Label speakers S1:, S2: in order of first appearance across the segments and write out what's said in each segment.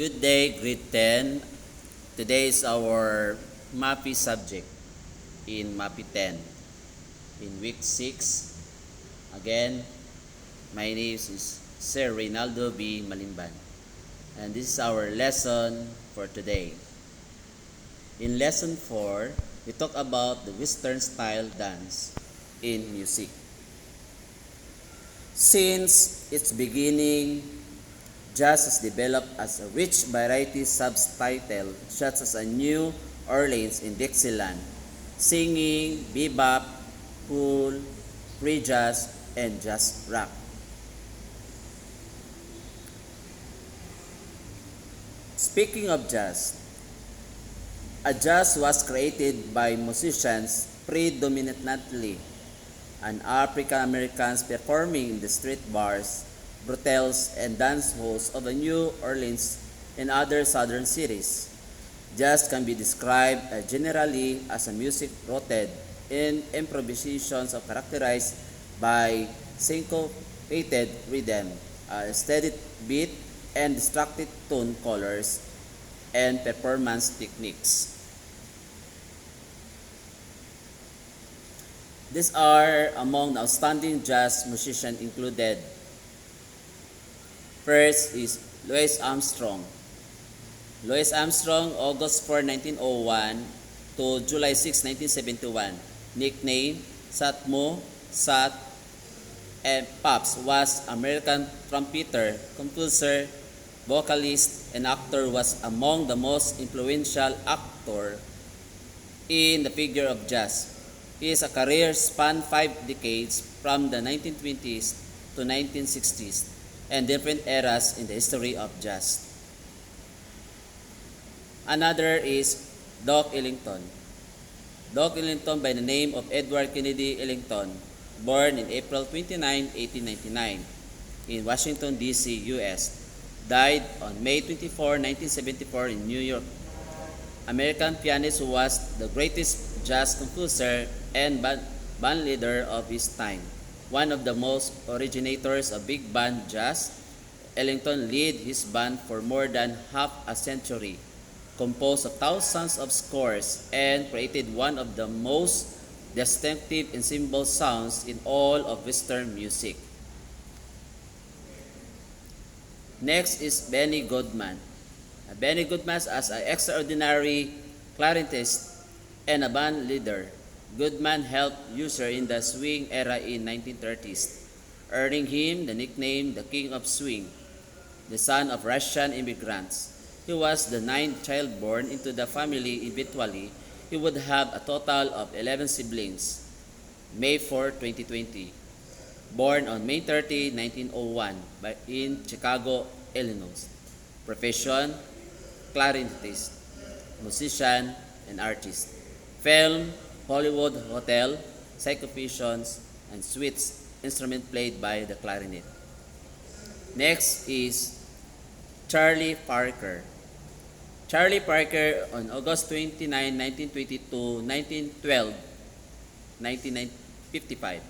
S1: Good day, grade 10. Today is our MAPEH subject in MAPEH 10 in week 6. Again, my name is Sir Reynaldo B. Malimban, and this is our lesson for today. In lesson 4, we talk about the Western style dance in music. Since its beginning, jazz has developed as a rich variety subtitle such as a New Orleans in Dixieland, singing, bebop, cool, free jazz, and jazz rock. Speaking of jazz, a jazz was created by musicians predominantly and African Americans performing in the street bars, brothels, and dance halls of New Orleans and other southern cities. Jazz can be described generally as a music rooted in improvisations characterized by syncopated rhythm, a steady beat, and distracted tone colors and performance techniques. These are among the outstanding jazz musicians included. First is Louis Armstrong. Louis Armstrong, August 4, 1901 to July 6, 1971. Nickname Satmo, Sat, and Pops, was American trumpeter, composer, vocalist, and actor. Was among the most influential actor in the figure of jazz. His career spanned 5 decades from the 1920s to 1960s. And different eras in the history of jazz. Another is Duke Ellington. Duke Ellington, by the name of Edward Kennedy Ellington, born in April 29, 1899 in Washington, D.C., U.S., died on May 24, 1974 in New York. American pianist who was the greatest jazz composer and band leader of his time. One of the most originators of big band jazz, Ellington led his band for more than half a century, composed thousands of scores, and created one of the most distinctive ensemble sounds in all of Western music. Next is Benny Goodman. Benny Goodman as an extraordinary clarinetist and a band leader. Goodman helped usher in the swing era in 1930s, earning him the nickname the King of Swing. The son of Russian immigrants, he was the 9th child born into the family. Eventually, he would have a total of 11 siblings. May 4, 2020. Born on May 30, 1901 in Chicago, Illinois. Profession, clarinetist, musician, and artist. Film, Hollywood Hotel, Psychophations, and Suites, instrument played by the clarinet. Next is Charlie Parker. Charlie Parker on August 29, 1922, 1912, 1955.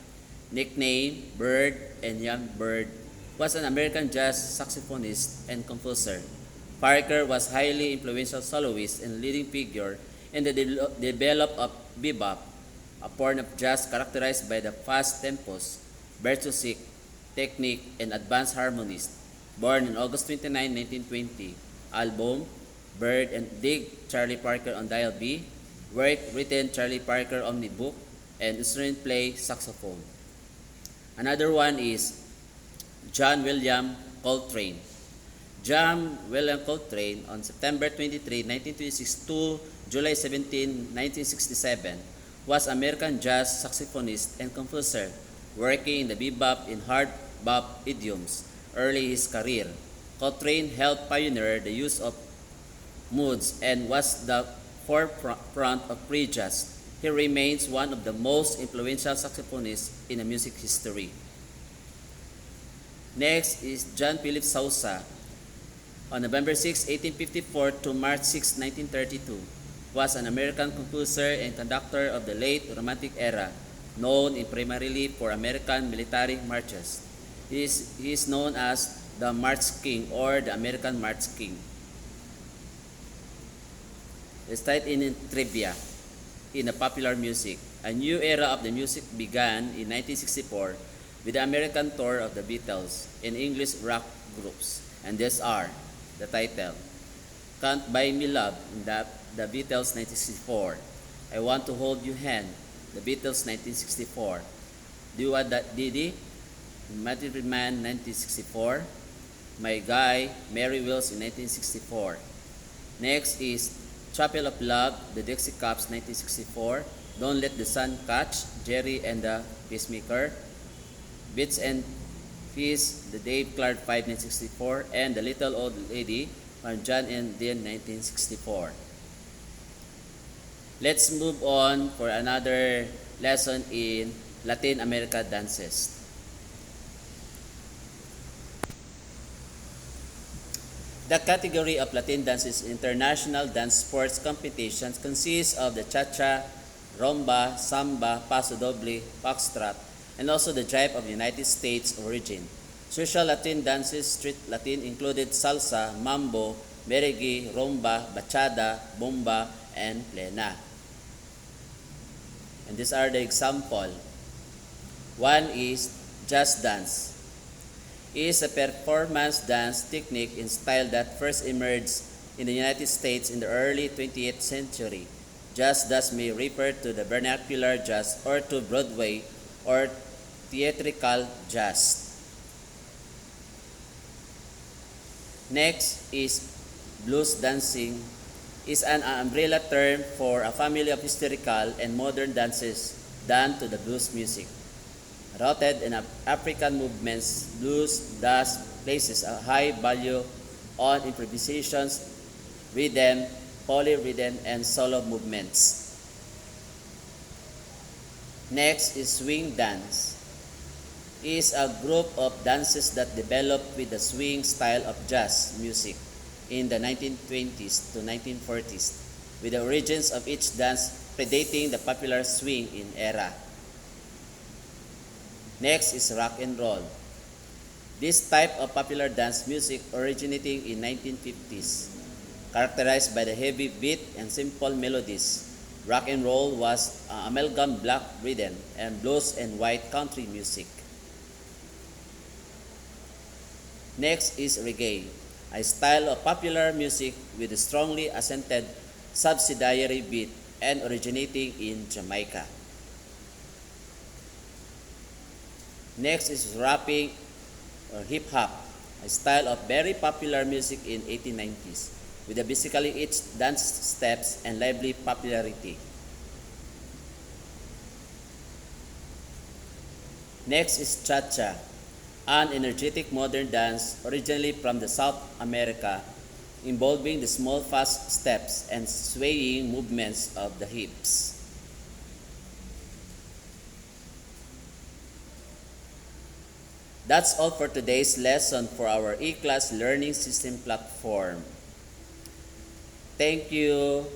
S1: Nickname Bird and Young Bird, was an American jazz saxophonist and composer. Parker was highly influential soloist and leading figure in the development of bebop, a form of jazz characterized by the fast tempos, virtuosic technique, and advanced harmonies. Born on August 29, 1920. Album, Bird and Dig Charlie Parker on Dial B. Work written Charlie Parker Omnibook, and instrument play saxophone. Another one is John William Coltrane. John William Coltrane on September 23, 1926 to July 17, 1967, was American jazz saxophonist and composer, working in the bebop and hard bop idioms early his career. Coltrane helped pioneer the use of moods and was the forefront of free jazz. He remains one of the most influential saxophonists in the music history. Next is John Philip SAUSA. On November 6, 1854 to March 6, 1932, was an American composer and conductor of the late Romantic era, known primarily for American military marches. He is known as the March King or the American March King. Let's start in trivia in the popular music. A new era of the music began in 1964 with the American tour of the Beatles and English rock groups. And these are the title: Can't Buy Me Love, the Beatles 1964. I Want to Hold Your Hand, the Beatles 1964. Do What That Diddy, Material Man 1964. My Guy, Mary Wills in 1964. Next is Chapel of Love, the Dixie Cups 1964. Don't Let the Sun Catch, Jerry and the Peacemaker. Bits and Peace, the Dave Clark 5 1964. And The Little Old Lady from John and Dean 1964. Let's move on for another lesson in Latin America dances. The category of Latin dances international dance sports competitions consists of the cha-cha, rumba, samba, paso doble, foxtrot, and also the jive of United States origin. Social Latin dances, street Latin included salsa, mambo, merengue, rumba, bachata, bomba, and plena. And these are the example. One is jazz dance. It is a performance dance technique in style that first emerged in the United States in the early 20th century. Jazz thus may refer to the vernacular jazz or to Broadway or theatrical jazz. Next is blues dancing. Is an umbrella term for a family of historical and modern dances done to the blues music. Rooted in African movements, blues thus places a high value on improvisations, rhythm, polyrhythm, and solo movements. Next is swing dance. It is a group of dances that developed with the swing style of jazz music in the 1920s to 1940s, with the origins of each dance predating the popular swing in era. Next is rock and roll. This type of popular dance music originating in 1950s, characterized by the heavy beat and simple melodies. Rock and roll was amalgam black rhythm and blues and white country music. Next is reggae, a style of popular music with a strongly accented subsidiary beat and originating in Jamaica. Next is rapping or hip hop, a style of very popular music in 1890s with a basically each dance steps and lively popularity. Next is cha-cha, an energetic modern dance originally from the South America, involving the small fast steps and swaying movements of the hips. That's all for today's lesson for our E-Class Learning System platform. Thank you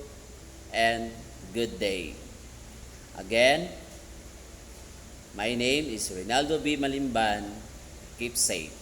S1: and good day. Again, my name is Rinaldo B. Malimban. Keep safe.